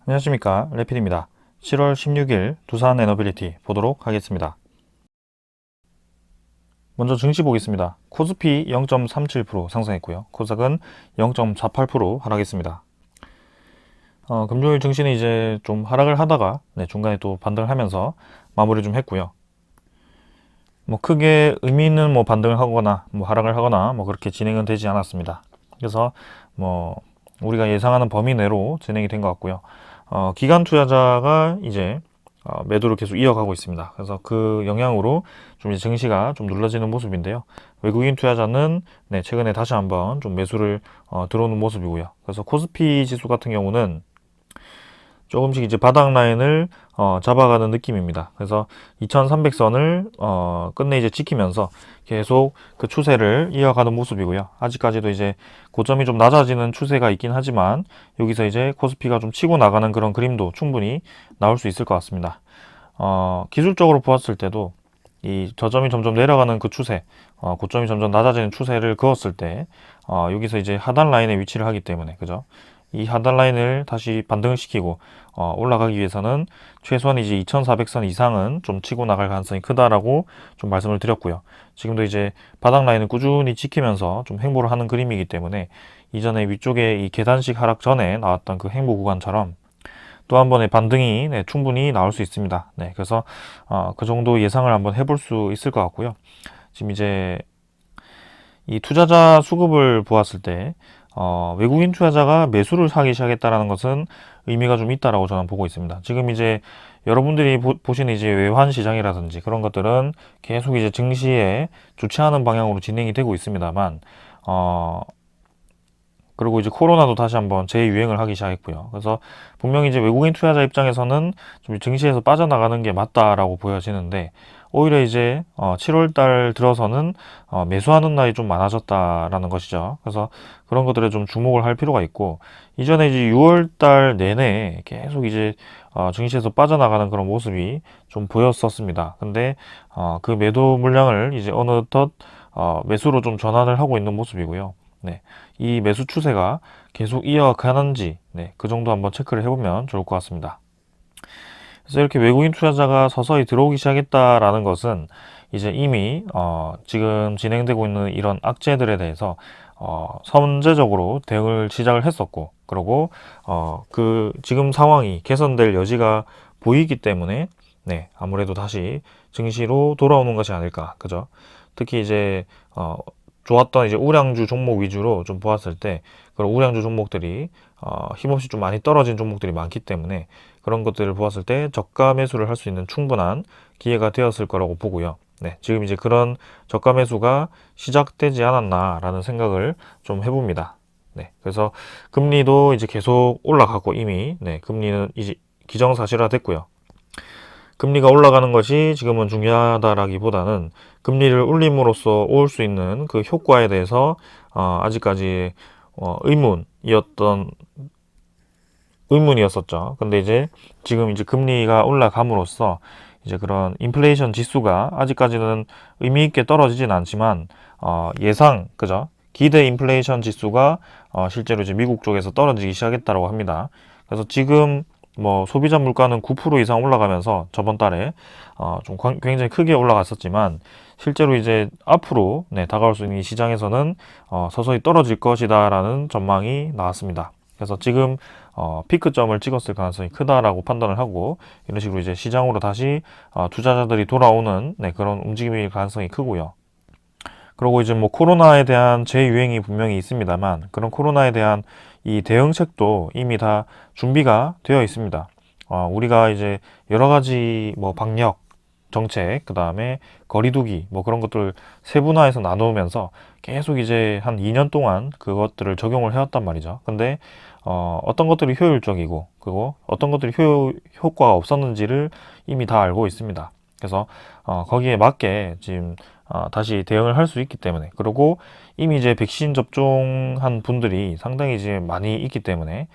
안녕하십니까, 레필입니다. 7월 16일 두산 에너빌리티 보도록 하겠습니다. 먼저 증시 보겠습니다. 코스피 0.37% 상승했고요. 코스닥은 0.48% 하락했습니다. 금요일 증시는 이제 좀 하락을 하다가 중간에 또 반등을 하면서 마무리 좀 했고요. 뭐 크게 의미 있는 뭐 반등을 하거나 뭐 하락을 하거나 뭐 그렇게 진행은 되지 않았습니다. 그래서 뭐 우리가 예상하는 범위 내로 진행이 된 것 같고요. 기관 투자자가 이제 매도를 계속 이어가고 있습니다. 그래서 그 영향으로 좀 이제 증시가 좀 눌러지는 모습인데요. 외국인 투자자는 최근에 다시 한번 좀 매수를 들어오는 모습이고요. 그래서 코스피 지수 같은 경우는 조금씩 이제 바닥 라인을 잡아가는 느낌입니다. 그래서 2300선을 끝내 이제 지키면서 계속 그 추세를 이어가는 모습이고요. 아직까지도 이제 고점이 좀 낮아지는 추세가 있긴 하지만 여기서 이제 코스피가 좀 치고 나가는 그런 그림도 충분히 나올 수 있을 것 같습니다. 기술적으로 보았을 때도 이 저점이 점점 내려가는 그 추세, 고점이 점점 낮아지는 추세를 그었을 때, 여기서 이제 하단 라인에 위치를 하기 때문에, 그죠? 이 하단 라인을 다시 반등을 시키고, 올라가기 위해서는 최소한 이제 2400선 이상은 좀 치고 나갈 가능성이 크다라고 좀 말씀을 드렸고요. 지금도 이제 바닥 라인을 꾸준히 지키면서 좀 횡보를 하는 그림이기 때문에, 이전에 위쪽에 이 계단식 하락 전에 나왔던 그 횡보 구간처럼 또 한 번의 반등이 충분히 나올 수 있습니다. 그래서 그 정도 예상을 한번 해볼 수 있을 것 같고요. 지금 이제 이 투자자 수급을 보았을 때 외국인 투자자가 매수를 하기 시작했다라는 것은 의미가 좀 있다라고 저는 보고 있습니다. 지금 이제 여러분들이 보시는 이제 외환 시장이라든지 그런 것들은 계속 이제 증시에 좋지 않은 방향으로 진행이 되고 있습니다만 그리고 이제 코로나도 다시 한번 재유행을 하기 시작했고요. 그래서 분명히 이제 외국인 투자자 입장에서는 좀 증시에서 빠져나가는 게 맞다라고 보여지는데 오히려 이제 7월 달 들어서는 매수하는 날이 좀 많아졌다라는 것이죠. 그래서 그런 것들에 좀 주목을 할 필요가 있고 이전에 이제 6월 달 내내 계속 이제 증시에서 빠져나가는 그런 모습이 좀 보였었습니다. 근데 그 매도 물량을 이제 어느덧 매수로 좀 전환을 하고 있는 모습이고요. 이 매수 추세가 계속 이어가는지 그 정도 한번 체크를 해보면 좋을 것 같습니다. 그래서 이렇게 외국인 투자자가 서서히 들어오기 시작했다라는 것은 이제 이미 지금 진행되고 있는 이런 악재들에 대해서 선제적으로 대응을 시작을 했었고 그리고 그 지금 상황이 개선될 여지가 보이기 때문에 아무래도 다시 증시로 돌아오는 것이 아닐까, 그죠? 특히 이제 좋았던 이제 우량주 종목 위주로 좀 보았을 때 그런 우량주 종목들이 힘없이 좀 많이 떨어진 종목들이 많기 때문에 그런 것들을 보았을 때 저가 매수를 할 수 있는 충분한 기회가 되었을 거라고 보고요. 지금 이제 그런 저가 매수가 시작되지 않았나라는 생각을 좀 해봅니다. 그래서 금리도 이제 계속 올라가고 이미 금리는 이제 기정사실화 됐고요. 금리가 올라가는 것이 지금은 중요하다라기보다는 금리를 올림으로써 올 수 있는 그 효과에 대해서 아직까지 의문이었었죠. 근데 이제 지금 이제 금리가 올라감으로써 이제 그런 인플레이션 지수가 아직까지는 의미 있게 떨어지진 않지만 그죠? 기대 인플레이션 지수가 실제로 이제 미국 쪽에서 떨어지기 시작했다고 합니다. 그래서 지금 뭐 소비자 물가는 9% 이상 올라가면서 저번 달에 좀 굉장히 크게 올라갔었지만 실제로 이제 앞으로 다가올 수 있는 이 시장에서는 서서히 떨어질 것이다라는 전망이 나왔습니다. 그래서 지금 피크점을 찍었을 가능성이 크다라고 판단을 하고 이런 식으로 이제 시장으로 다시 투자자들이 돌아오는 그런 움직임일 가능성이 크고요. 그리고 이제 뭐 코로나에 대한 재유행이 분명히 있습니다만 그런 코로나에 대한 이 대응책도 이미 다 준비가 되어 있습니다. 우리가 이제 여러 가지 뭐 방역 정책, 그 다음에 거리두기, 뭐 그런 것들을 세분화해서 나누면서 계속 이제 한 2년 동안 그것들을 적용을 해왔단 말이죠. 근데 어떤 것들이 효율적이고 그리고 어떤 것들이 효과가 없었는지를 이미 다 알고 있습니다. 그래서 거기에 맞게 지금 다시 대응을 할 수 있기 때문에 그리고 이미 이제 백신 접종한 분들이 상당히 이제 많이 있기 때문에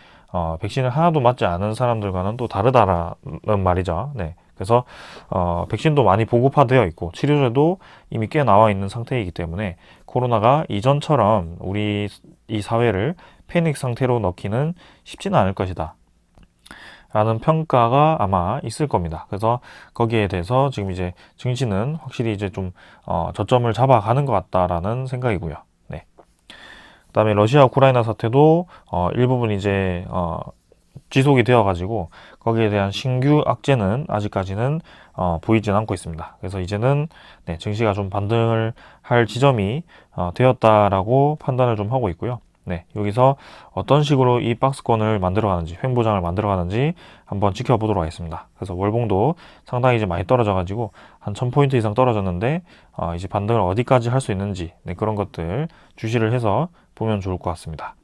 백신을 하나도 맞지 않은 사람들과는 또 다르다라는 말이죠. 그래서 백신도 많이 보급화되어 있고 치료제도 이미 꽤 나와 있는 상태이기 때문에 코로나가 이전처럼 우리 이 사회를 패닉 상태로 넣기는 쉽지는 않을 것이다. 라는 평가가 아마 있을 겁니다. 그래서 거기에 대해서 지금 이제 증시는 확실히 이제 좀 저점을 잡아가는 것 같다라는 생각이고요. 네. 그다음에 러시아 우크라이나 사태도 일부분 이제 지속이 되어가지고 거기에 대한 신규 악재는 아직까지는 보이진 않고 있습니다. 그래서 이제는 네, 증시가 좀 반등을 할 지점이 되었다라고 판단을 좀 하고 있고요. 네, 여기서 어떤 식으로 이 박스권을 만들어가는지, 횡보장을 만들어가는지 한번 지켜보도록 하겠습니다. 그래서 월봉도 상당히 이제 많이 떨어져가지고 한 1000포인트 이상 떨어졌는데 이제 반등을 어디까지 할 수 있는지 네, 그런 것들 주시를 해서 보면 좋을 것 같습니다.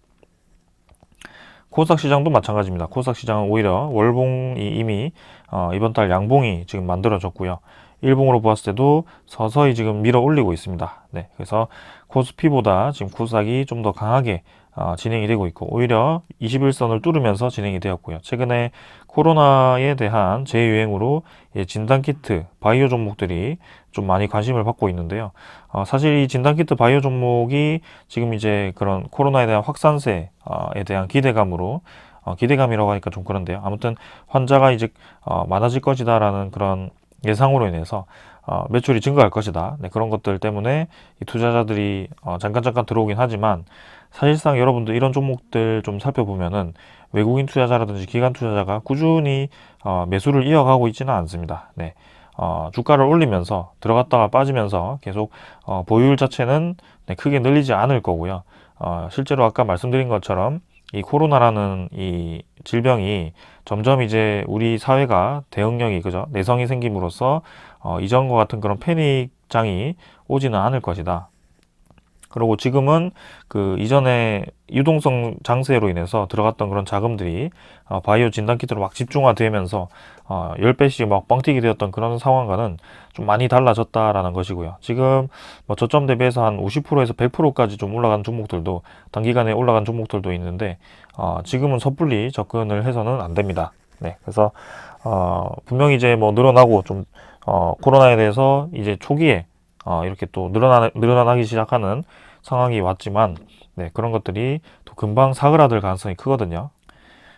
코스닥 시장도 마찬가지입니다. 코스닥 시장은 오히려 월봉이 이미 이번 달 양봉이 지금 만들어졌고요. 일봉으로 보았을 때도 서서히 지금 밀어 올리고 있습니다. 네, 그래서 코스피보다 지금 코스닥이 좀 더 강하게 진행이 되고 있고 오히려 21선을 뚫으면서 진행이 되었고요. 최근에 코로나에 대한 재유행으로 진단키트, 바이오 종목들이 좀 많이 관심을 받고 있는데요. 사실 이 진단키트 바이오 종목이 지금 이제 그런 코로나에 대한 확산세에 대한 기대감으로 기대감이라고 하니까 좀 그런데요. 아무튼 환자가 이제 많아질 것이다라는 그런 예상으로 인해서 매출이 증가할 것이다. 네, 그런 것들 때문에 이 투자자들이 잠깐 들어오긴 하지만 사실상 여러분들 이런 종목들 좀 살펴보면은 외국인 투자자라든지 기관 투자자가 꾸준히 매수를 이어가고 있지는 않습니다. 네. 주가를 올리면서 들어갔다가 빠지면서 계속 보유율 자체는 네, 크게 늘리지 않을 거고요. 실제로 아까 말씀드린 것처럼 이 코로나라는 이 질병이 점점 이제 우리 사회가 대응력이 그죠 내성이 생김으로써 이전과 같은 그런 패닉장이 오지는 않을 것이다. 그리고 지금은 그 이전에 유동성 장세로 인해서 들어갔던 그런 자금들이 바이오 진단키트로 막 집중화되면서 10배씩 막 뻥튀기 되었던 그런 상황과는 좀 많이 달라졌다라는 것이고요. 지금 뭐 저점 대비해서 한 50%에서 100%까지 좀 올라간 종목들도 단기간에 올라간 종목들도 있는데 지금은 섣불리 접근을 해서는 안 됩니다. 네, 그래서 분명히 이제 뭐 늘어나고 좀 코로나에 대해서 이제 초기에 이렇게 또 늘어나기 시작하는 상황이 왔지만 네, 그런 것들이 또 금방 사그라들 가능성이 크거든요.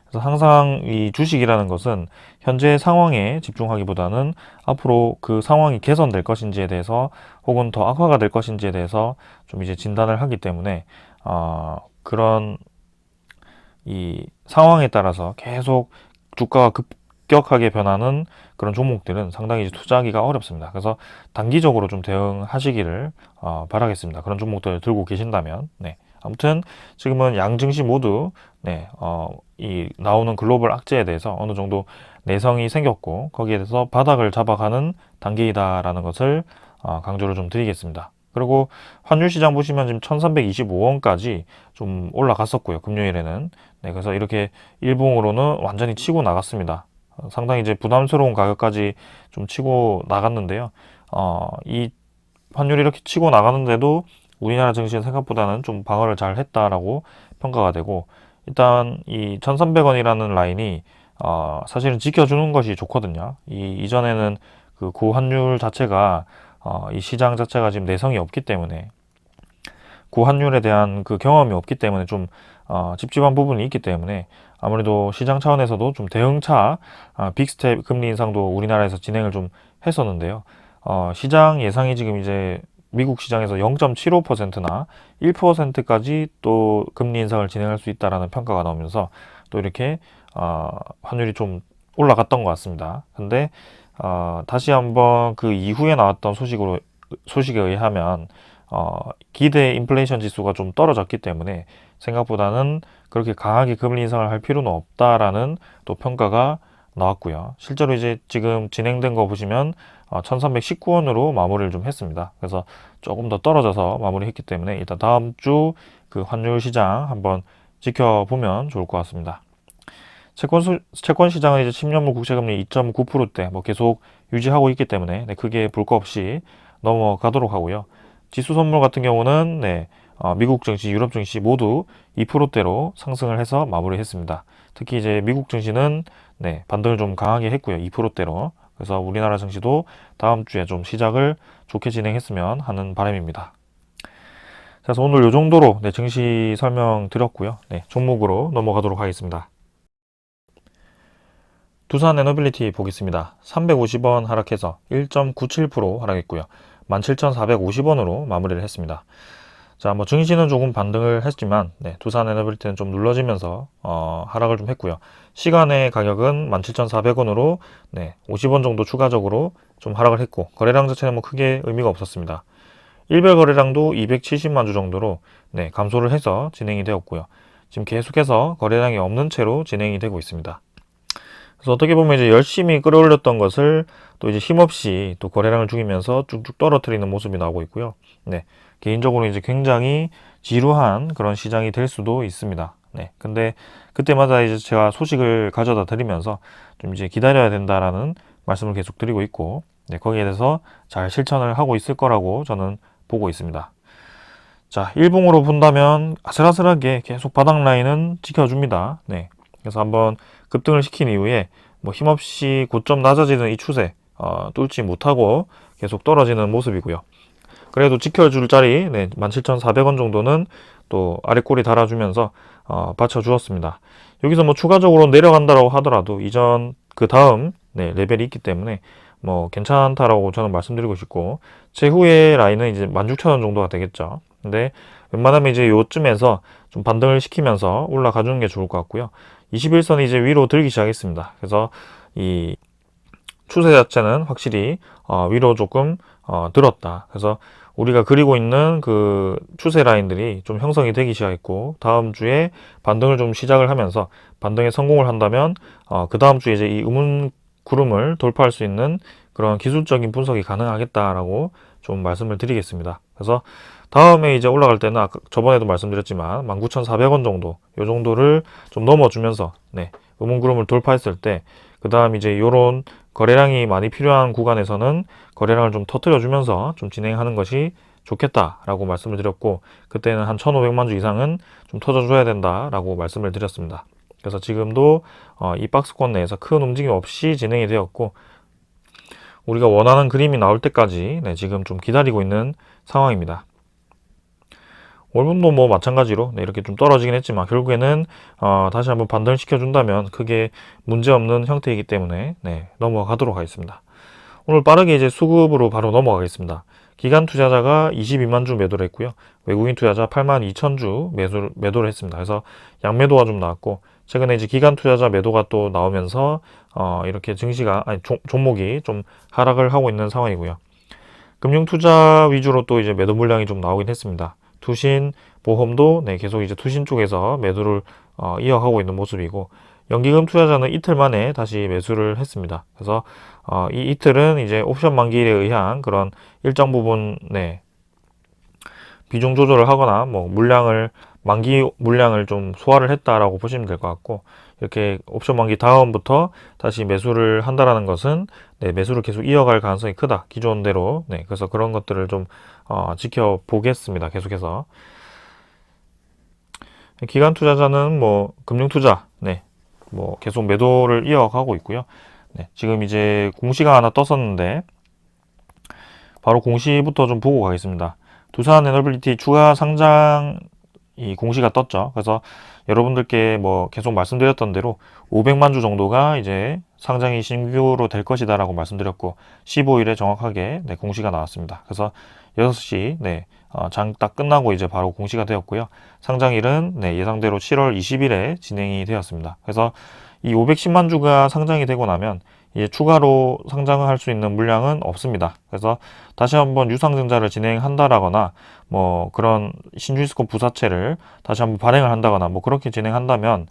그래서 항상 이 주식이라는 것은 현재 상황에 집중하기보다는 앞으로 그 상황이 개선될 것인지에 대해서 혹은 더 악화가 될 것인지에 대해서 좀 이제 진단을 하기 때문에 그런 이 상황에 따라서 계속 주가가 급격하게 변하는 그런 종목들은 상당히 이제 투자하기가 어렵습니다. 그래서 단기적으로 좀 대응하시기를 바라겠습니다. 그런 종목들을 들고 계신다면, 네. 아무튼 지금은 양증시 모두 네, 이 나오는 글로벌 악재에 대해서 어느 정도 내성이 생겼고 거기에 대해서 바닥을 잡아가는 단계이다라는 것을 강조를 좀 드리겠습니다. 그리고 환율 시장 보시면 지금 1325원까지 좀 올라갔었고요. 금요일에는. 네, 그래서 이렇게 일봉으로는 완전히 치고 나갔습니다. 상당히 이제 부담스러운 가격까지 좀 치고 나갔는데요. 이 환율이 이렇게 치고 나가는데도 우리나라 증시는 생각보다는 좀 방어를 잘 했다라고 평가가 되고 일단 이 1300원이라는 라인이 사실은 지켜주는 것이 좋거든요. 이전에는 그 고환율 자체가 이 시장 자체가 지금 내성이 없기 때문에 고환율에 대한 그 경험이 없기 때문에 좀 찝찝한 부분이 있기 때문에 아무래도 시장 차원에서도 좀 대응차 빅스텝 금리 인상도 우리나라에서 진행을 좀 했었는데요. 시장 예상이 지금 이제 미국 시장에서 0.75%나 1%까지 또 금리 인상을 진행할 수 있다라는 평가가 나오면서 또 이렇게 환율이 좀 올라갔던 것 같습니다. 근데 다시 한번 그 이후에 나왔던 소식에 의하면 기대 인플레이션 지수가 좀 떨어졌기 때문에 생각보다는 그렇게 강하게 금리 인상을 할 필요는 없다라는 또 평가가 나왔고요. 실제로 이제 지금 진행된 거 보시면 1319원으로 마무리를 좀 했습니다. 그래서 조금 더 떨어져서 마무리했기 때문에 일단 다음 주 그 환율 시장 한번 지켜보면 좋을 것 같습니다. 채권 시장은 이제 10년물 국채금리 2.9%대 뭐 계속 유지하고 있기 때문에 네, 크게 볼 거 없이 넘어가도록 하고요. 지수 선물 같은 경우는 네, 미국 증시, 유럽 증시 모두 2%대로 상승을 해서 마무리했습니다. 특히 이제 미국 증시는 네, 반등을 좀 강하게 했고요. 2%대로. 그래서 우리나라 증시도 다음 주에 좀 시작을 좋게 진행했으면 하는 바람입니다. 그래서 오늘 이 정도로 네, 증시 설명 드렸고요. 네, 종목으로 넘어가도록 하겠습니다. 두산 에너빌리티 보겠습니다. 350원 하락해서 1.97% 하락했고요. 17,450원으로 마무리를 했습니다. 자, 뭐 증시는 조금 반등을 했지만 두산 에너빌리티는 좀 눌러지면서 하락을 좀 했고요. 시간의 가격은 17,400원으로 50원 정도 추가적으로 좀 하락을 했고, 거래량 자체는 뭐 크게 의미가 없었습니다. 일별 거래량도 270만 주 정도로 감소를 해서 진행이 되었고요. 지금 계속해서 거래량이 없는 채로 진행이 되고 있습니다. 그래서 어떻게 보면 이제 열심히 끌어올렸던 것을 또 이제 힘없이 또 거래량을 죽이면서 쭉쭉 떨어뜨리는 모습이 나오고 있고요. 개인적으로 이제 굉장히 지루한 그런 시장이 될 수도 있습니다. 근데 그때마다 이제 제가 소식을 가져다 드리면서 좀 이제 기다려야 된다라는 말씀을 계속 드리고 있고, 거기에 대해서 잘 실천을 하고 있을 거라고 저는 보고 있습니다. 자, 일봉으로 본다면 아슬아슬하게 계속 바닥 라인은 지켜줍니다. 그래서 한번 급등을 시킨 이후에 뭐 힘없이 고점 낮아지는 이 추세 뚫지 못하고 계속 떨어지는 모습이고요. 그래도 지켜줄 자리 17,400원 정도는 또 아래 꼬리 달아주면서 받쳐주었습니다. 여기서 뭐 추가적으로 내려간다라고 하더라도 이전 그 다음 레벨이 있기 때문에 뭐 괜찮다라고 저는 말씀드리고 싶고, 제후의 라인은 이제 16,000원 정도가 되겠죠. 근데 웬만하면 이제 요쯤에서 좀 반등을 시키면서 올라가 주는 게 좋을 것 같고요. 21선이 이제 위로 들기 시작했습니다. 그래서 이 추세 자체는 확실히 위로 조금 들었다. 그래서 우리가 그리고 있는 그 추세 라인들이 좀 형성이 되기 시작했고, 다음 주에 반등을 좀 시작을 하면서 반등에 성공을 한다면 그 다음 주에 이제 이 음운 구름을 돌파할 수 있는 그런 기술적인 분석이 가능하겠다라고 좀 말씀을 드리겠습니다. 그래서 다음에 이제 올라갈 때는 저번에도 말씀드렸지만 19,400원 정도, 요 정도를 좀 넘어주면서 음운 구름을 돌파했을 때, 그 다음 이제 요런 거래량이 많이 필요한 구간에서는 거래량을 좀 터뜨려 주면서 좀 진행하는 것이 좋겠다라고 말씀을 드렸고, 그때는 한 1,500만 주 이상은 좀 터져줘야 된다라고 말씀을 드렸습니다. 그래서 지금도 이 박스권 내에서 큰 움직임 없이 진행이 되었고, 우리가 원하는 그림이 나올 때까지 지금 좀 기다리고 있는 상황입니다. 월봉도 뭐 마찬가지로 이렇게 좀 떨어지긴 했지만 결국에는 다시 한번 반등을 시켜준다면 크게 문제없는 형태이기 때문에 넘어가도록 하겠습니다. 오늘 빠르게 이제 수급으로 바로 넘어가겠습니다. 기관 투자자가 22만 주 매도를 했고요. 외국인 투자자 8만 2천 주 매도를 했습니다. 그래서 양매도가 좀 나왔고, 최근에 이제 기관 투자자 매도가 또 나오면서 이렇게 증시가 종목이 좀 하락을 하고 있는 상황이고요. 금융 투자 위주로 또 이제 매도 물량이 좀 나오긴 했습니다. 투신, 보험도 계속 이제 투신 쪽에서 매도를 이어가고 있는 모습이고, 연기금 투자자는 이틀 만에 다시 매수를 했습니다. 그래서 이 이틀은 이제 옵션 만기일에 의한 그런 일정 부분 비중 조절을 하거나 뭐 만기 물량을 좀 소화를 했다라고 보시면 될 것 같고, 이렇게 옵션 만기 다음부터 다시 매수를 한다라는 것은 매수를 계속 이어갈 가능성이 크다, 기존대로. 그래서 그런 것들을 좀 지켜보겠습니다. 계속해서 기관 투자자는 뭐 금융 투자 뭐 계속 매도를 이어가고 있고요. 지금 이제 공시가 하나 떴었는데 바로 공시부터 좀 보고 가겠습니다. 두산 에너빌리티 추가 상장 이 공시가 떴죠. 그래서 여러분들께 뭐 계속 말씀드렸던 대로 500만 주 정도가 이제 상장이 신규로 될 것이다라고 말씀드렸고, 15일에 정확하게 공시가 나왔습니다. 그래서 6시 장 딱 끝나고 이제 바로 공시가 되었고요. 상장일은 예상대로 7월 20일에 진행이 되었습니다. 그래서 이 510만 주가 상장이 되고 나면 이제 추가로 상장을 할 수 있는 물량은 없습니다. 그래서 다시 한번 유상증자를 진행한다라거나 뭐 그런 신주이스콘 부사채를 다시 한번 발행을 한다거나 뭐 그렇게 진행한다면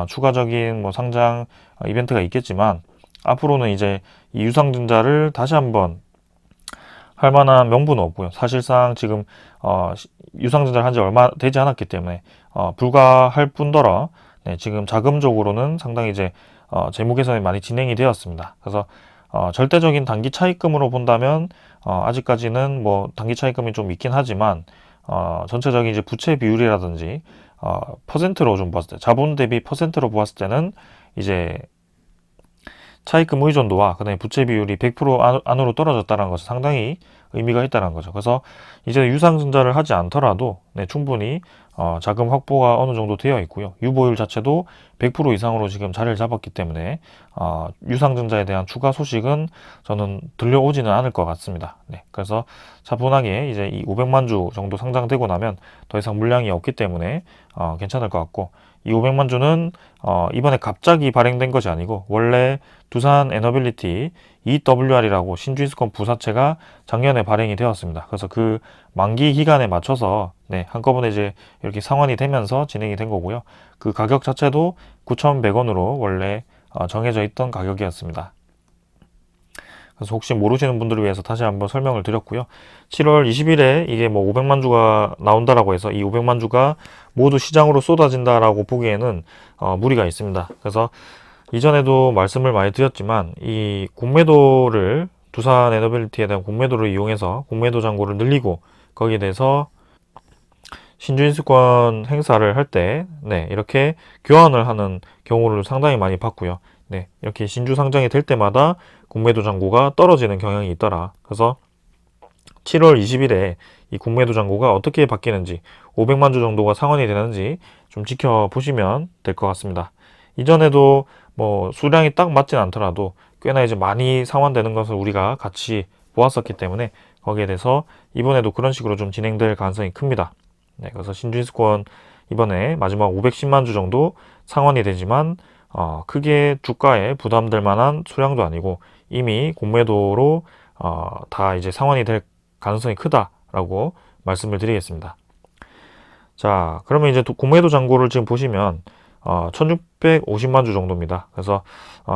추가적인 뭐 상장 이벤트가 있겠지만, 앞으로는 이제 이 유상증자를 다시 한번 할 만한 명분은 없고요. 사실상 지금 유상증자를 한 지 얼마 되지 않았기 때문에 불가할 뿐더러 지금 자금적으로는 상당히 이제 재무 개선이 많이 진행이 되었습니다. 그래서 절대적인 단기 차입금으로 본다면 아직까지는 뭐 단기 차입금이 좀 있긴 하지만 전체적인 이제 부채 비율이라든지 퍼센트로 좀 봤을 때, 자본 대비 퍼센트로 보았을 때는 이제 차입금 의존도와 그다음에 부채 비율이 100% 안으로 떨어졌다는 것은 상당히 의미가 있다는 거죠. 그래서 이제 유상증자를 하지 않더라도 네, 충분히 자금 확보가 어느 정도 되어 있고요. 유보율 자체도 100% 이상으로 지금 자리를 잡았기 때문에 유상증자에 대한 추가 소식은 저는 들려오지는 않을 것 같습니다. 네, 그래서 차분하게 이제 이 500만 주 정도 상장되고 나면 더 이상 물량이 없기 때문에 괜찮을 것 같고, 이 500만 주는 이번에 갑자기 발행된 것이 아니고 원래 두산 에너빌리티 EWR이라고 신주인수권 부사채가 작년에 발행이 되었습니다. 그래서 그 만기 기간에 맞춰서 네, 한꺼번에 이제 이렇게 상환이 되면서 진행이 된 거고요. 그 가격 자체도 9,100원으로 원래 정해져 있던 가격이었습니다. 그래서 혹시 모르시는 분들을 위해서 다시 한번 설명을 드렸고요. 7월 20일에 이게 뭐 500만 주가 나온다라고 해서 이 500만 주가 모두 시장으로 쏟아진다라고 보기에는 무리가 있습니다. 그래서 이전에도 말씀을 많이 드렸지만 이 공매도를 두산 에너빌리티에 대한 공매도를 이용해서 공매도 잔고를 늘리고 거기에 대해서 신주인수권 행사를 할 때 네, 이렇게 교환을 하는 경우를 상당히 많이 봤고요. 네, 이렇게 신주 상장이 될 때마다 공매도 잔고가 떨어지는 경향이 있더라. 그래서 7월 20일에 이 공매도 잔고가 어떻게 바뀌는지 500만 주 정도가 상환이 되는지 좀 지켜보시면 될 것 같습니다. 이전에도 뭐 수량이 딱 맞진 않더라도 꽤나 이제 많이 상환되는 것을 우리가 같이 보았었기 때문에 거기에 대해서 이번에도 그런 식으로 좀 진행될 가능성이 큽니다. 네, 그래서 신주인수권 이번에 마지막 510만 주 정도 상환이 되지만 크게 주가에 부담될 만한 수량도 아니고 이미 공매도로 다 이제 상환이 될 가능성이 크다라고 말씀을 드리겠습니다. 자, 그러면 이제 공매도 잔고를 지금 보시면 1650만 주 정도입니다. 그래서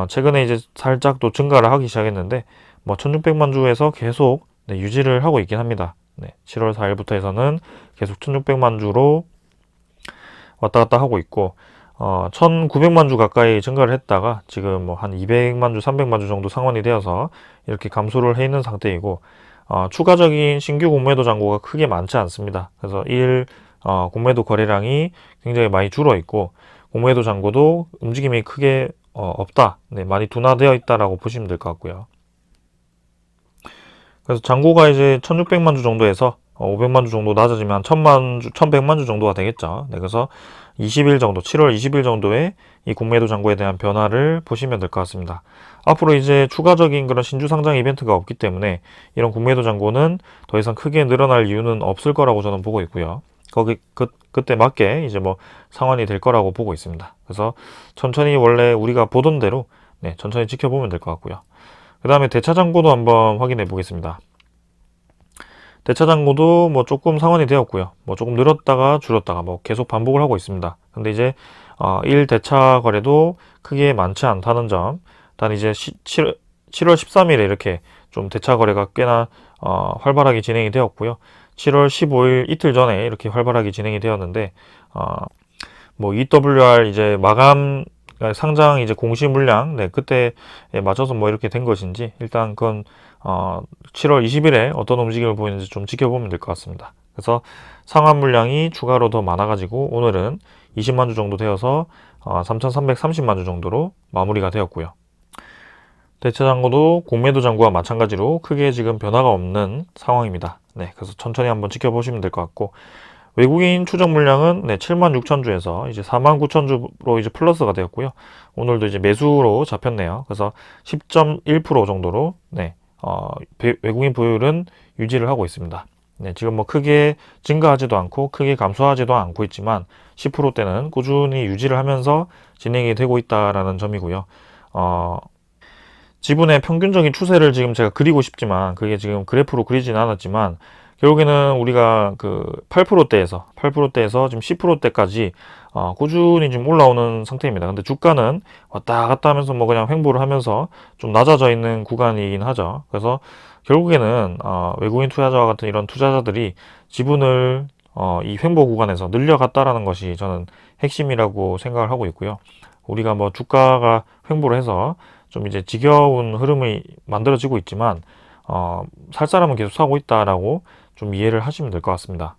최근에 이제 살짝 또 증가를 하기 시작했는데 뭐 1600만 주에서 계속 네, 유지를 하고 있긴 합니다. 네, 7월 4일부터 해서는 계속 1600만 주로 왔다 갔다 하고 있고 1900만 주 가까이 증가를 했다가 지금 뭐 한 200만 주, 300만 주 정도 상환이 되어서 이렇게 감소를 해 있는 상태이고 추가적인 신규 공매도 잔고가 크게 많지 않습니다. 그래서 공매도 거래량이 굉장히 많이 줄어 있고 공매도 잔고도 움직임이 크게 없다. 네, 많이 둔화되어 있다라고 보시면 될 것 같고요. 그래서 잔고가 이제 1600만 주 정도에서 500만 주 정도 낮아지면 1000만 주, 1100만 주 정도가 되겠죠. 네, 그래서 20일 정도, 7월 20일 정도에 이 공매도 잔고에 대한 변화를 보시면 될 것 같습니다. 앞으로 이제 추가적인 그런 신주 상장 이벤트가 없기 때문에 이런 공매도 잔고는 더 이상 크게 늘어날 이유는 없을 거라고 저는 보고 있고요. 그때 맞게 이제 뭐 상환이 될 거라고 보고 있습니다. 그래서 천천히 원래 우리가 보던 대로 네, 천천히 지켜보면 될 것 같고요. 그 다음에 대차 잔고도 한번 확인해 보겠습니다. 대차 잔고도 뭐 조금 상환이 되었고요. 뭐 조금 늘었다가 줄었다가 뭐 계속 반복을 하고 있습니다. 근데 이제 1대차 거래도 크게 많지 않다는 점. 단 이제 7월 13일에 이렇게 좀 대차 거래가 꽤나 활발하게 진행이 되었고요. 7월 15일 이틀 전에 이렇게 활발하게 진행이 되었는데 뭐 EWR 이제 마감 상장 이제 공시 물량 네 그때에 맞춰서 뭐 이렇게 된 것인지 일단 그건 7월 20일에 어떤 움직임을 보이는지 좀 지켜보면 될 것 같습니다. 그래서 상환 물량이 추가로 더 많아가지고 오늘은 20만 주 정도 되어서 3,330만 주 정도로 마무리가 되었고요. 대차 잔고도 공매도 잔고와 마찬가지로 크게 지금 변화가 없는 상황입니다. 네, 그래서 천천히 한번 지켜보시면 될 것 같고 외국인 추적 물량은 네, 7만 6천 주에서 이제 4만 9천 주로 이제 플러스가 되었고요. 오늘도 이제 매수로 잡혔네요. 그래서 10.1% 정도로 네, 외국인 보유율은 유지를 하고 있습니다. 네, 지금 뭐 크게 증가하지도 않고 크게 감소하지도 않고 있지만 10%대는 꾸준히 유지를 하면서 진행이 되고 있다라는 점이고요. 지분의 평균적인 추세를 지금 제가 그리고 싶지만 그게 지금 그래프로 그리진 않았지만 결국에는 우리가 그 8%대에서 지금 10%대까지 꾸준히 지금 올라오는 상태입니다. 근데 주가는 왔다 갔다 하면서 뭐 그냥 횡보를 하면서 좀 낮아져 있는 구간이긴 하죠. 그래서 결국에는 외국인 투자자와 같은 이런 투자자들이 지분을 이 횡보 구간에서 늘려갔다라는 것이 저는 핵심이라고 생각을 하고 있고요. 우리가 뭐 주가가 횡보를 해서 좀 이제 지겨운 흐름이 만들어지고 있지만 살 사람은 계속 사고 있다라고 좀 이해를 하시면 될 것 같습니다.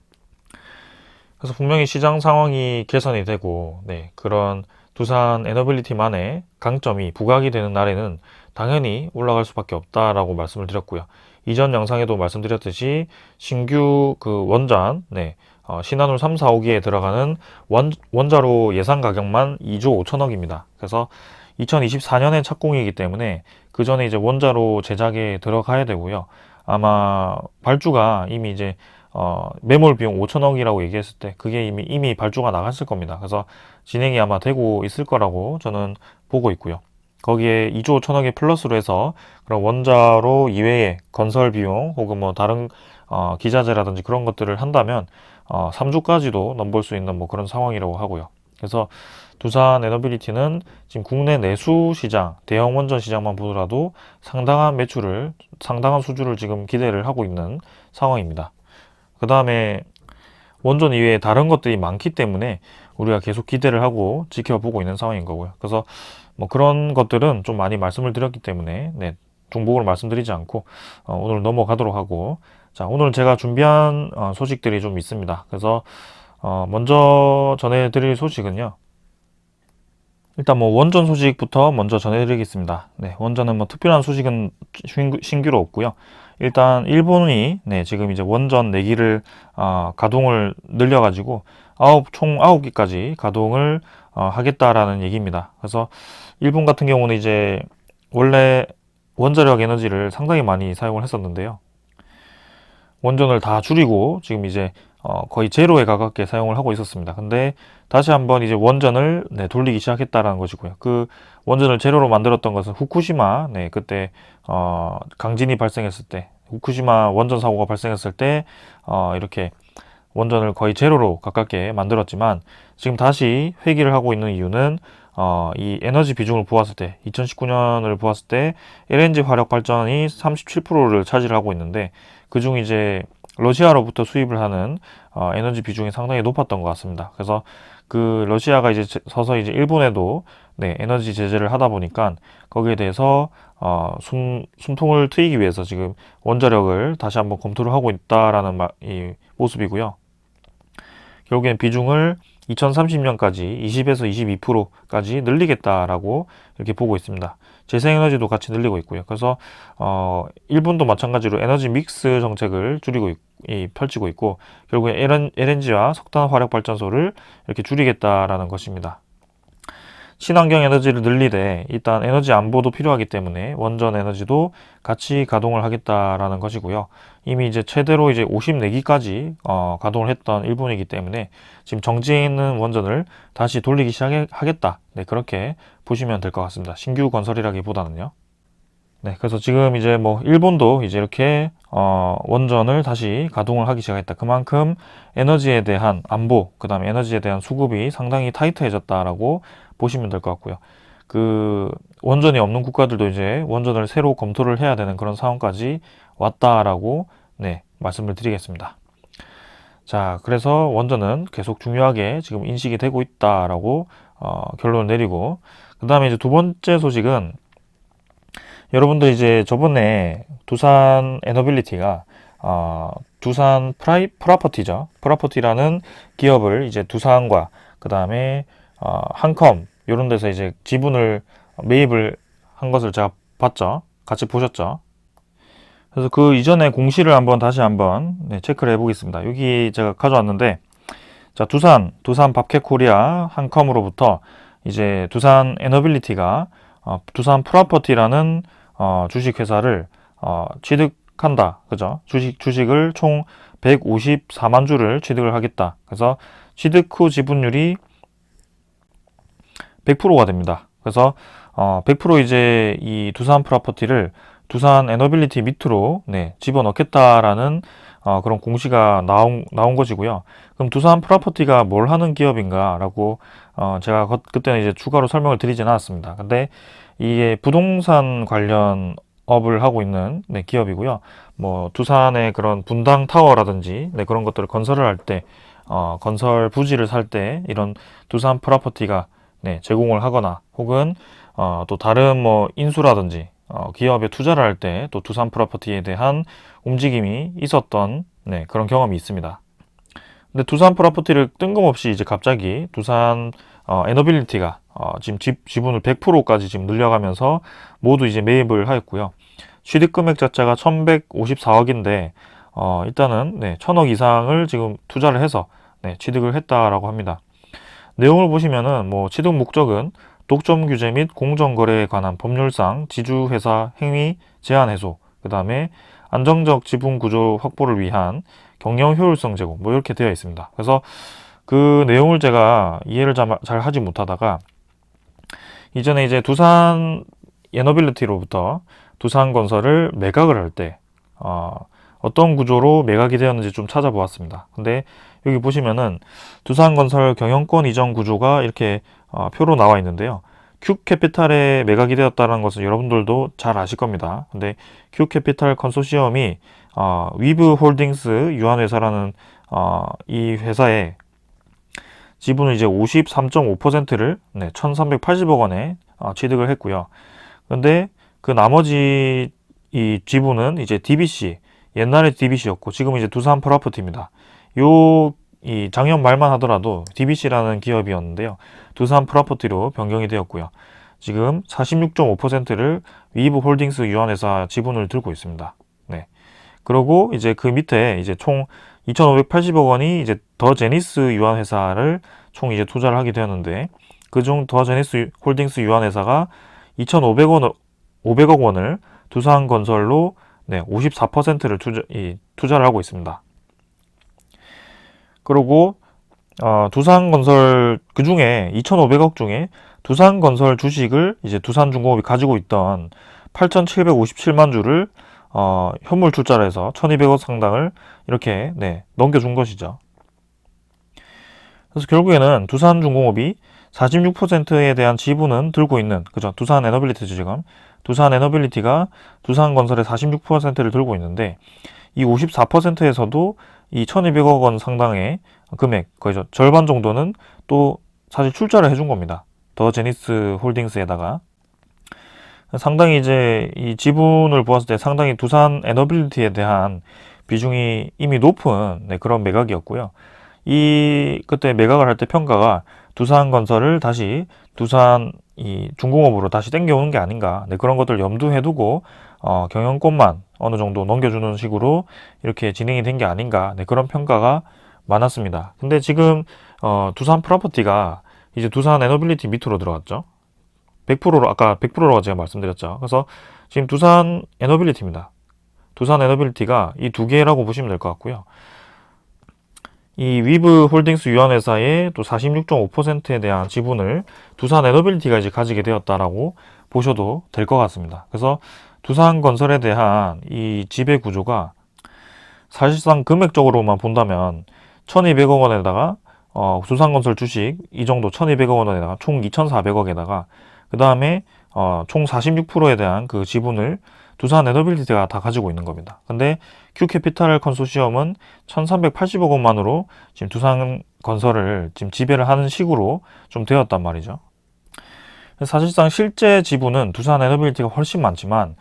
그래서 분명히 시장 상황이 개선이 되고 네, 그런 두산 에너빌리티만의 강점이 부각이 되는 날에는 당연히 올라갈 수밖에 없다라고 말씀을 드렸고요. 이전 영상에도 말씀드렸듯이 신규 그 원전, 신한울 3, 4, 5기에 들어가는 원자로 예상 가격만 2조 5천억입니다. 그래서 2024년에 착공이기 때문에 그 전에 이제 원자로 제작에 들어가야 되고요. 아마 발주가 이미 이제 매몰 비용 5천억이라고 얘기했을 때 그게 이미 발주가 나갔을 겁니다. 그래서 진행이 아마 되고 있을 거라고 저는 보고 있고요. 거기에 2조 5천억에 플러스로 해서 그런 원자로 이외에 건설 비용 혹은 뭐 다른 기자재라든지 그런 것들을 한다면 3조까지도 넘볼 수 있는 뭐 그런 상황이라고 하고요. 그래서 두산 에너빌리티는 지금 국내 내수 시장, 대형 원전 시장만 보더라도 상당한 매출을, 상당한 수주를 지금 기대를 하고 있는 상황입니다. 그 다음에 원전 이외에 다른 것들이 많기 때문에 우리가 계속 기대를 하고 지켜보고 있는 상황인 거고요. 그래서 뭐 그런 것들은 좀 많이 말씀을 드렸기 때문에 중복으로 말씀드리지 않고 오늘 넘어가도록 하고, 자, 오늘 제가 준비한 소식들이 좀 있습니다. 그래서 먼저 전해드릴 소식은요. 일단 뭐 원전 소식부터 먼저 전해드리겠습니다. 원전은 뭐 특별한 소식은 신규로 없고요. 일단 일본이 지금 이제 원전 4기를 가동을 늘려가지고 총 9기까지 가동을 하겠다라는 얘기입니다. 그래서 일본 같은 경우는 이제 원래 원자력 에너지를 상당히 많이 사용을 했었는데요. 원전을 다 줄이고 지금 이제 거의 제로에 가깝게 사용을 하고 있었습니다. 근데 다시 한번 이제 원전을 돌리기 시작했다라는 것이고요. 그 원전을 제로로 만들었던 것은 후쿠시마, 그때 강진이 발생했을 때, 후쿠시마 원전 사고가 발생했을 때 이렇게 원전을 거의 제로로 가깝게 만들었지만 지금 다시 회귀를 하고 있는 이유는 이 에너지 비중을 보았을 때 2019년을 보았을 때 LNG 화력 발전이 37%를 차지하고 있는데 그중 이제 러시아로부터 수입을 하는 에너지 비중이 상당히 높았던 것 같습니다. 그래서 그 러시아가 이제 서서 이제 일본에도 에너지 제재를 하다 보니까 거기에 대해서 숨통을 트이기 위해서 지금 원자력을 다시 한번 검토를 하고 있다라는 이 모습이고요. 결국엔 비중을 2030년까지 20에서 22%까지 늘리겠다라고 이렇게 보고 있습니다. 재생에너지도 같이 늘리고 있고요. 그래서 일본도 마찬가지로 에너지 믹스 정책을 펼치고 있고 결국에 LNG와 석탄 화력 발전소를 이렇게 줄이겠다라는 것입니다. 친환경 에너지를 늘리되 일단 에너지 안보도 필요하기 때문에 원전 에너지도 같이 가동을 하겠다라는 것이고요. 이미 이제 최대로 이제 54기까지 가동을 했던 일본이기 때문에 지금 정지해 있는 원전을 다시 돌리기 시작하겠다. 그렇게 보시면 될 것 같습니다. 신규 건설이라기보다는요. 그래서 지금 이제 뭐 일본도 이제 이렇게 원전을 다시 가동을 하기 시작했다. 그만큼 에너지에 대한 안보, 그 다음에 에너지에 대한 수급이 상당히 타이트해졌다라고 보시면 될 것 같고요. 그 원전이 없는 국가들도 이제 원전을 새로 검토를 해야 되는 그런 상황까지 왔다라고 말씀을 드리겠습니다. 자, 그래서 원전은 계속 중요하게 지금 인식이 되고 있다라고 결론을 내리고, 그 다음에 이제 두 번째 소식은 여러분들 이제 저번에 두산 에너빌리티가 두산 프라퍼티죠. 프라퍼티라는 기업을 이제 두산과 그 다음에 한컴 이런 데서 이제 지분을 매입을 한 것을 제가 봤죠. 같이 보셨죠. 그래서 그 이전에 공시를 다시 한번 체크를 해보겠습니다. 여기 제가 가져왔는데, 자, 두산 밥캐코리아 한컴으로부터 이제 두산 에너빌리티가 두산 프라퍼티라는 주식회사를 취득한다. 그죠? 주식을 총 154만 주를 취득을 하겠다. 그래서 취득 후 지분율이 100%가 됩니다. 그래서 100% 이제 이 두산 프라퍼티를 두산 에너빌리티 밑으로 집어넣겠다라는 그런 공시가 나온 것이고요. 그럼 두산 프라퍼티가 뭘 하는 기업인가라고 제가 그때는 이제 추가로 설명을 드리진 않았습니다. 근데 이게 부동산 관련 업을 하고 있는 기업이고요. 뭐 두산의 그런 분당 타워라든지 그런 것들을 건설을 할 때 건설 부지를 살 때 이런 두산 프라퍼티가 제공을 하거나 혹은 또 다른 뭐 인수라든지 기업에 투자를 할 때 또 두산 프로퍼티에 대한 움직임이 있었던 그런 경험이 있습니다. 근데 두산 프로퍼티를 뜬금없이 이제 갑자기 두산 에너빌리티가 지금 지분을 100%까지 지금 늘려가면서 모두 이제 매입을 하였고요. 취득 금액 자체가 1154억인데 일단은 1000억 이상을 지금 투자를 해서 취득을 했다라고 합니다. 내용을 보시면은 뭐 취득 목적은 독점 규제 및 공정거래에 관한 법률상 지주회사 행위 제한 해소, 그 다음에 안정적 지분 구조 확보를 위한 경영 효율성 제고, 뭐 이렇게 되어 있습니다. 그래서 그 내용을 제가 이해를 잘 하지 못하다가 이전에 이제 두산 에너빌리티로부터 두산건설을 매각을 할 때 어떤 구조로 매각이 되었는지 좀 찾아보았습니다. 근데 여기 보시면은 두산건설 경영권 이전 구조가 이렇게 표로 나와 있는데요. 큐캐피탈에 매각이 되었다는 것은 여러분들도 잘 아실 겁니다. 근데 큐캐피탈 컨소시엄이 위브홀딩스 유한회사라는 이 회사의 지분을 이제 53.5%를 1,380억 원에 취득을 했고요. 그런데 그 나머지 이 지분은 이제 DBC, 옛날에 DBC였고 지금 이제 두산 프로퍼티입니다. 이 작년 말만 하더라도 DBC라는 기업이었는데요. 두산 프로퍼티로 변경이 되었고요. 지금 46.5%를 위브 홀딩스 유한회사 지분을 들고 있습니다. 네. 그리고 이제 그 밑에 이제 총 2,580억 원이 이제 더 제니스 유한회사를 총 이제 투자를 하게 되었는데, 그중 더 제니스 홀딩스 유한회사가 2,500억 원을 두산건설로 54%를 투자를 하고 있습니다. 그리고 두산건설 그 중에 2,500억 중에 두산건설 주식을 이제 두산중공업이 가지고 있던 8,757만 주를 현물 출자를 해서 1,200억 상당을 이렇게 넘겨준 것이죠. 그래서 결국에는 두산중공업이 46%에 대한 지분은 들고 있는, 그죠? 두산에너빌리티죠, 지금. 두산에너빌리티가 두산건설의 46%를 들고 있는데, 이 54%에서도 이 1,200억 원 상당의 금액, 거의 절반 정도는 또 사실 출자를 해준 겁니다. 더 제니스 홀딩스에다가. 상당히 이제 이 지분을 보았을 때 상당히 두산 에너빌리티에 대한 비중이 이미 높은 그런 매각이었고요. 그때 매각을 할 때 평가가 두산건설을 다시 두산 이 중공업으로 다시 땡겨오는 게 아닌가, 그런 것들 염두해 두고 경영권만 어느 정도 넘겨주는 식으로 이렇게 진행이 된 게 아닌가, 그런 평가가 많았습니다. 근데 지금 두산 프로퍼티가 이제 두산 에너빌리티 밑으로 들어갔죠. 100%로 아까 100%라고 제가 말씀드렸죠. 그래서 지금 두산 에너빌리티입니다. 두산 에너빌리티가 이 두 개라고 보시면 될 것 같고요. 이 위브 홀딩스 유한회사의 또 46.5%에 대한 지분을 두산 에너빌리티가 이제 가지게 되었다라고 보셔도 될 것 같습니다. 그래서 두산건설에 대한 이 지배 구조가 사실상 금액적으로만 본다면 1,200억 원에다가 두산건설 주식 이 정도 1,200억 원에다가 총 2,400억에다가 그 다음에 총 46%에 대한 그 지분을 두산 에너빌리티가 다 가지고 있는 겁니다. 근데 큐캐피탈 컨소시엄은 1,380억 원만으로 지금 두산건설을 지금 지배를 하는 식으로 좀 되었단 말이죠. 사실상 실제 지분은 두산 에너빌리티가 훨씬 많지만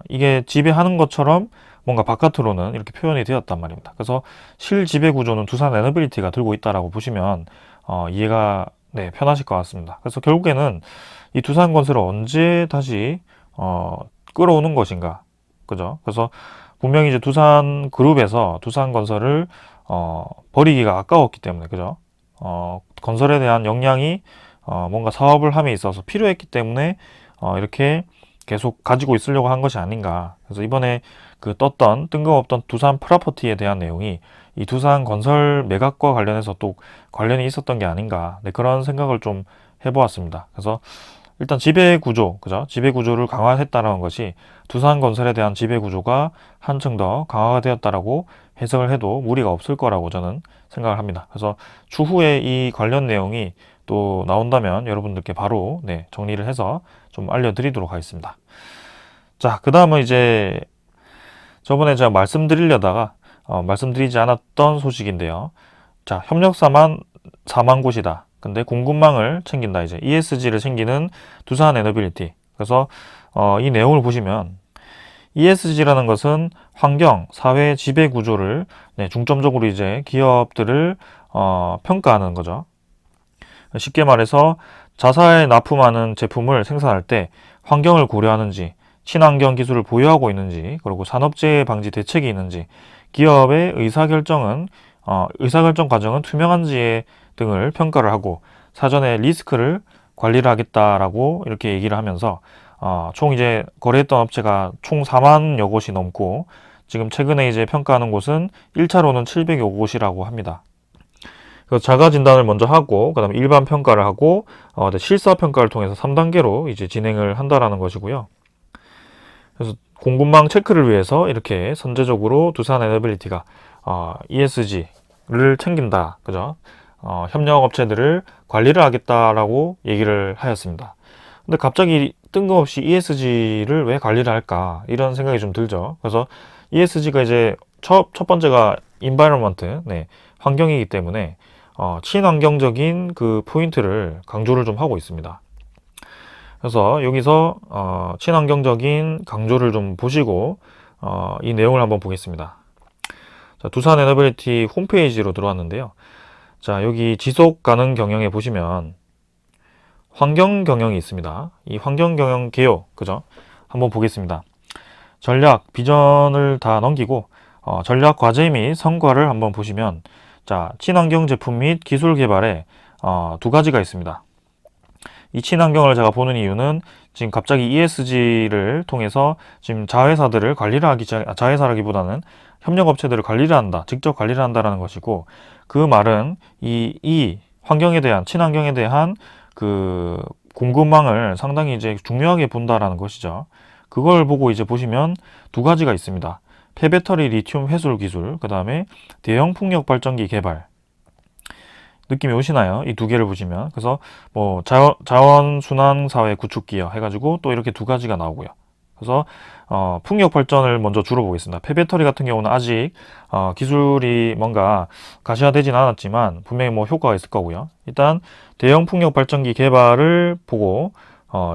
이게 지배하는 것처럼 뭔가 바깥으로는 이렇게 표현이 되었단 말입니다. 그래서 실지배 구조는 두산 에너빌리티가 들고 있다라고 보시면 이해가 편하실 것 같습니다. 그래서 결국에는 이 두산건설을 언제 다시 끌어오는 것인가, 그죠? 그래서 분명히 이제 두산그룹에서 두산건설을 버리기가 아까웠기 때문에, 그죠? 건설에 대한 역량이 뭔가 사업을 함에 있어서 필요했기 때문에 이렇게 계속 가지고 있으려고 한 것이 아닌가. 그래서 이번에 그 뜬금없던 두산 프로퍼티에 대한 내용이 이 두산건설 매각과 관련해서 또 관련이 있었던 게 아닌가, 그런 생각을 좀 해보았습니다. 그래서 일단 지배구조, 그죠? 지배구조를 강화했다는 것이 두산건설에 대한 지배구조가 한층 더 강화가 되었다라고 해석을 해도 무리가 없을 거라고 저는 생각을 합니다. 그래서 추후에 이 관련 내용이 또 나온다면 여러분들께 바로 정리를 해서 좀 알려드리도록 하겠습니다. 자, 그 다음은 이제 저번에 제가 말씀드리려다가 말씀드리지 않았던 소식인데요. 자, 협력사만 4만 곳이다. 근데 공급망을 챙긴다. 이제 ESG를 챙기는 두산 에너빌리티. 그래서 이 내용을 보시면 ESG라는 것은 환경, 사회 지배 구조를 중점적으로 이제 기업들을 평가하는 거죠. 쉽게 말해서 자사에 납품하는 제품을 생산할 때 환경을 고려하는지, 친환경 기술을 보유하고 있는지, 그리고 산업재해 방지 대책이 있는지, 기업의 의사결정 과정은 투명한지 등을 평가를 하고 사전에 리스크를 관리를 하겠다라고 이렇게 얘기를 하면서 총 이제 거래했던 업체가 총 4만여 곳이 넘고 지금 최근에 이제 평가하는 곳은 1차로는 700여 곳이라고 합니다. 그래서 자가 진단을 먼저 하고 그다음에 일반 평가를 하고 실사 평가를 통해서 3단계로 이제 진행을 한다라는 것이고요. 그래서 공급망 체크를 위해서 이렇게 선제적으로 두산 에너빌리티가 ESG를 챙긴다, 그죠? 협력 업체들을 관리를 하겠다라고 얘기를 하였습니다. 근데 갑자기 뜬금없이 ESG를 왜 관리를 할까? 이런 생각이 좀 들죠. 그래서 ESG가 이제 첫 번째가 environment, 환경이기 때문에 친환경적인 그 포인트를 강조를 좀 하고 있습니다. 그래서 여기서 친환경적인 강조를 좀 보시고 이 내용을 한번 보겠습니다. 자, 두산 에너빌리티 홈페이지로 들어왔는데요. 자, 여기 지속 가능 경영에 보시면 환경 경영이 있습니다. 이 환경 경영 개요, 그죠? 한번 보겠습니다. 전략, 비전을 다 넘기고 전략 과제 및 성과를 한번 보시면, 자, 친환경 제품 및 기술 개발에 두 가지가 있습니다. 이 친환경을 제가 보는 이유는 지금 갑자기 ESG를 통해서 지금 자회사들을 관리를 자회사라기보다는 협력업체들을 관리를 한다, 직접 관리를 한다라는 것이고, 그 말은 이 환경에 대한, 친환경에 대한 그 공급망을 상당히 이제 중요하게 본다라는 것이죠. 그걸 보고 이제 보시면 두 가지가 있습니다. 폐배터리 리튬 회술 기술, 그 다음에 대형 풍력 발전기 개발. 느낌이 오시나요? 이 두 개를 보시면. 그래서 뭐 자원 순환 사회 구축 기여 해가지고 또 이렇게 두 가지가 나오고요. 그래서 풍력 발전을 먼저 주로 보겠습니다. 폐배터리 같은 경우는 아직 기술이 뭔가 가시화되진 않았지만 분명히 뭐 효과가 있을 거고요. 일단 대형 풍력 발전기 개발을 보고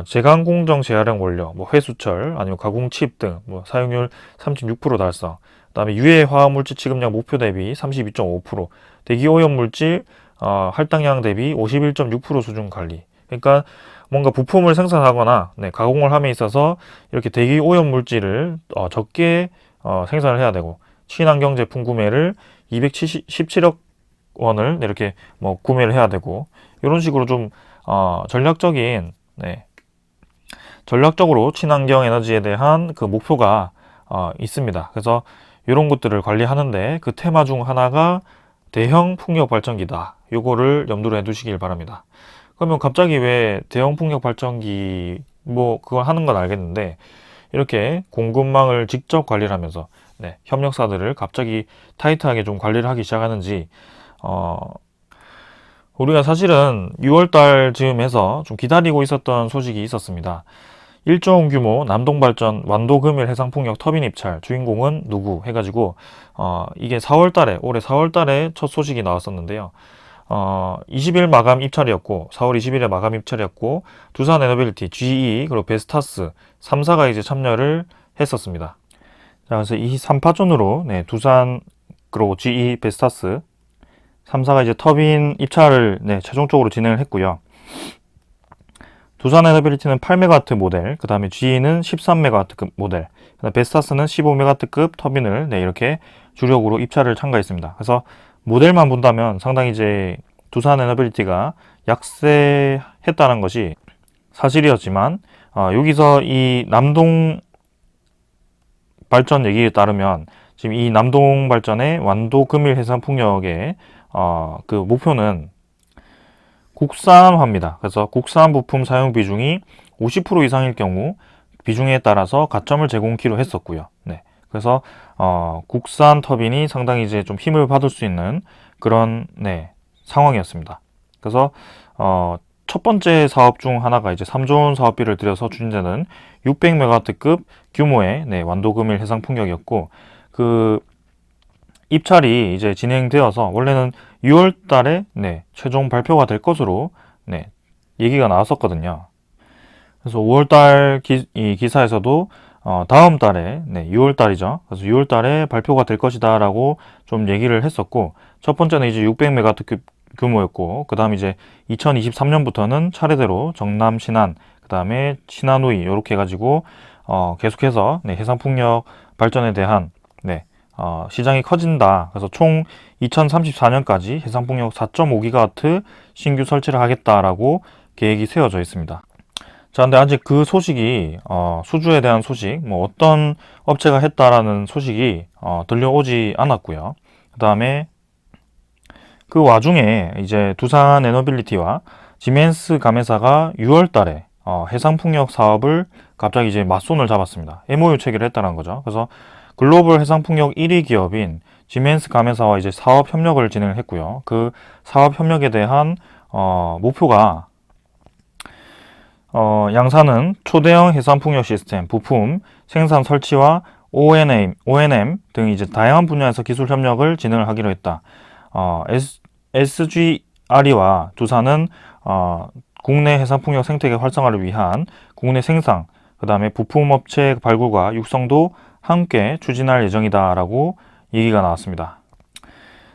제강 공정 재활용 원료, 뭐 회수철 아니면 가공 칩 등 뭐 사용률 36% 달성. 그다음에 유해 화학 물질 취급량 목표 대비 32.5%, 대기 오염 물질 할당량 대비 51.6% 수준 관리. 그러니까 뭔가 부품을 생산하거나 가공을 함에 있어서 이렇게 대기 오염 물질을 적게 생산을 해야 되고, 친환경 제품 구매를 217억 원을 이렇게 뭐 구매를 해야 되고, 이런 식으로 좀 전략적으로 친환경 에너지에 대한 그 목표가 있습니다. 그래서 이런 것들을 관리하는데 그 테마 중 하나가 대형 풍력 발전기다. 요거를 염두로 해두시길 바랍니다. 그러면 갑자기 왜 대형 풍력 발전기 뭐 그걸 하는 건 알겠는데 이렇게 공급망을 직접 관리를 하면서 협력사들을 갑자기 타이트하게 좀 관리를 하기 시작하는지, 우리가 사실은 6월달 즈음에서 좀 기다리고 있었던 소식이 있었습니다. 1조 원 규모 남동발전 완도금일 해상풍력 터빈 입찰 주인공은 누구 해가지고 이게 올해 4월달에 첫 소식이 나왔었는데요. 20일 마감 입찰이었고 4월 20일에 마감 입찰이었고 두산 에너빌리티, GE 그리고 베스타스 3사가 이제 참여를 했었습니다. 자, 그래서 이 3파전으로 두산 그리고 GE, 베스타스 3사가 이제 터빈 입찰을 최종적으로 진행을 했고요. 두산 에너빌리티는 8메가와트 모델, 그 다음에 GE는 13메가와트급 모델, 베스타스는 15메가와트급 터빈을 이렇게 주력으로 입찰을 참가했습니다. 그래서 모델만 본다면 상당히 이제 두산 에너빌리티가 약세했다는 것이 사실이었지만, 여기서 이 남동 발전 얘기에 따르면 지금 이 남동 발전의 완도 금일 해상 풍력의 그 목표는 국산화입니다. 그래서 국산 부품 사용 비중이 50% 이상일 경우 비중에 따라서 가점을 제공키로 했었고요. 그래서 국산 터빈이 상당히 이제 좀 힘을 받을 수 있는 그런 상황이었습니다. 그래서 첫 번째 사업 중 하나가 이제 3조 원 사업비를 들여서 추진되는 600메가와트급 규모의 완도금일 해상 풍력이었고, 그 입찰이 이제 진행되어서 원래는 6월 달에 최종 발표가 될 것으로 얘기가 나왔었거든요. 그래서 5월 달 이 기사에서도 다음 달에 6월 달이죠. 그래서 6월 달에 발표가 될 것이다 라고 좀 얘기를 했었고, 첫 번째는 이제 600메가와트 규모였고, 그 다음 이제 2023년부터는 차례대로 정남, 신안, 그 다음에 신안우이 이렇게 해가지고 계속해서 네, 해상풍력 발전에 대한 네, 시장이 커진다. 그래서 총 2034년까지 해상풍력 4.5기가와트 신규 설치를 하겠다라고 계획이 세워져 있습니다. 자, 근데 아직 그 소식이 수주에 대한 소식, 뭐 어떤 업체가 했다라는 소식이 들려오지 않았고요. 그 다음에 그 와중에 이제 두산 에너빌리티와 지멘스 가메사가 6월 달에 해상풍력 사업을 갑자기 이제 맞손을 잡았습니다. MOU 체결을 했다는 거죠. 그래서 글로벌 해상풍력 1위 기업인 지멘스 가메사와 이제 사업 협력을 진행을 했고요. 그 사업 협력에 대한 목표가 양사는 초대형 해상풍력 시스템, 부품, 생산 설치와 O&M 등 이제 다양한 분야에서 기술 협력을 진행을 하기로 했다. SGRE와 두산은 국내 해상풍력 생태계 활성화를 위한 국내 생산, 그 다음에 부품업체 발굴과 육성도 함께 추진할 예정이다라고 얘기가 나왔습니다.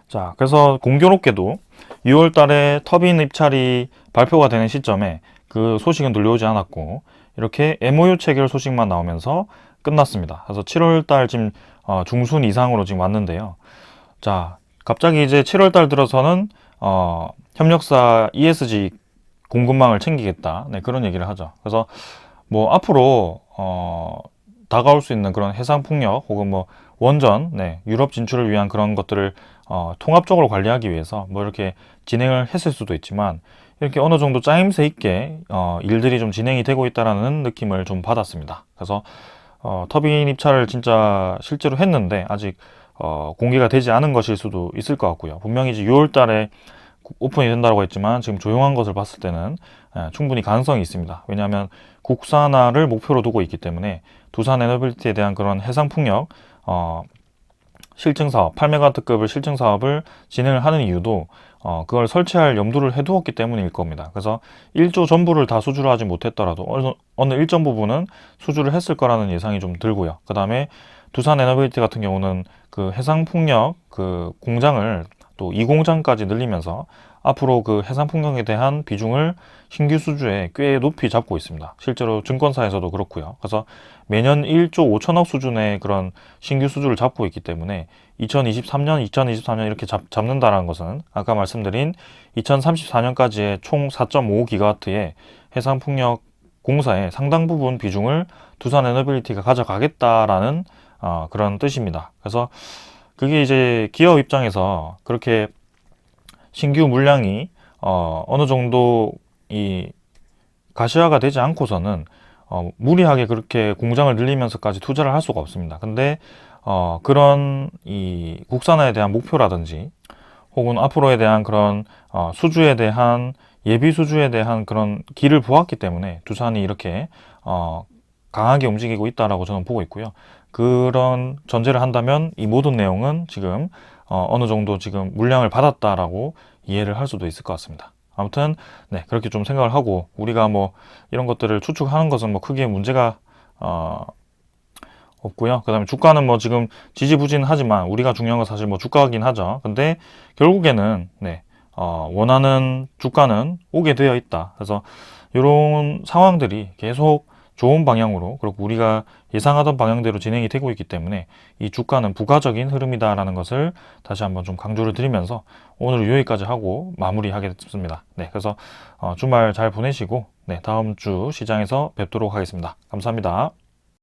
자, 그래서 공교롭게도 6월 달에 터빈 입찰이 발표가 되는 시점에 그 소식은 들려오지 않았고 이렇게 MOU 체결 소식만 나오면서 끝났습니다. 그래서 7월 달 지금 중순 이상으로 지금 왔는데요. 자, 갑자기 이제 7월 달 들어서는 협력사 ESG 공급망을 챙기겠다. 네, 그런 얘기를 하죠. 그래서 뭐 앞으로 다가올 수 있는 그런 해상풍력 혹은 뭐 원전, 네, 유럽 진출을 위한 그런 것들을 통합적으로 관리하기 위해서 뭐 이렇게 진행을 했을 수도 있지만 이렇게 어느 정도 짜임새 있게 일들이 좀 진행이 되고 있다라는 느낌을 좀 받았습니다. 그래서 터빈 입찰을 진짜 실제로 했는데 아직 공개가 되지 않은 것일 수도 있을 것 같고요. 분명히 이제 6월 달에 오픈이 된다고 했지만 지금 조용한 것을 봤을 때는 충분히 가능성이 있습니다. 왜냐하면 국산화를 목표로 두고 있기 때문에 두산 에너빌리티에 대한 그런 해상풍력 실증 사업, 8메가와트급을 실증 사업을 진행을 하는 이유도 그걸 설치할 염두를 해두었기 때문일 겁니다. 그래서 1조 전부를 다 수주를 하지 못했더라도 어느 일정 부분은 수주를 했을 거라는 예상이 좀 들고요. 그 다음에 두산 에너빌리티 같은 경우는 그 해상풍력 그 공장을 또 2공장까지 늘리면서 앞으로 그 해상풍력에 대한 비중을 신규 수주에 꽤 높이 잡고 있습니다. 실제로 증권사에서도 그렇고요. 그래서 매년 1조 5천억 수준의 그런 신규 수주를 잡고 있기 때문에 2023년 이렇게 잡는다는 것은 아까 말씀드린 2034년까지의 총 4.5기가와트의 해상풍력 공사의 상당 부분 비중을 두산 에너빌리티가 가져가겠다라는 그런 뜻입니다. 그래서 그게 이제 기업 입장에서 그렇게 신규 물량이 어느 정도 이 가시화가 되지 않고서는 무리하게 그렇게 공장을 늘리면서까지 투자를 할 수가 없습니다. 근데 그런 이 국산화에 대한 목표라든지 혹은 앞으로에 대한 그런 수주에 대한 예비 수주에 대한 그런 길을 보았기 때문에 두산이 이렇게 강하게 움직이고 있다라고 저는 보고 있고요. 그런 전제를 한다면 이 모든 내용은 지금 어느 정도 지금 물량을 받았다라고 이해를 할 수도 있을 것 같습니다. 아무튼 네, 그렇게 좀 생각을 하고 우리가 뭐 이런 것들을 추측하는 것은 뭐 크게 문제가 없고요. 그 다음에 주가는 뭐 지금 지지부진하지만 우리가 중요한 건 사실 뭐 주가긴 하죠. 근데 결국에는 네, 원하는 주가는 오게 되어 있다. 그래서 이런 상황들이 계속 좋은 방향으로 그리고 우리가 예상하던 방향대로 진행이 되고 있기 때문에 이 주가는 부가적인 흐름이다라는 것을 다시 한번 좀 강조를 드리면서 오늘 여기까지 하고 마무리하겠습니다. 네, 그래서 주말 잘 보내시고 네, 다음 주 시장에서 뵙도록 하겠습니다. 감사합니다.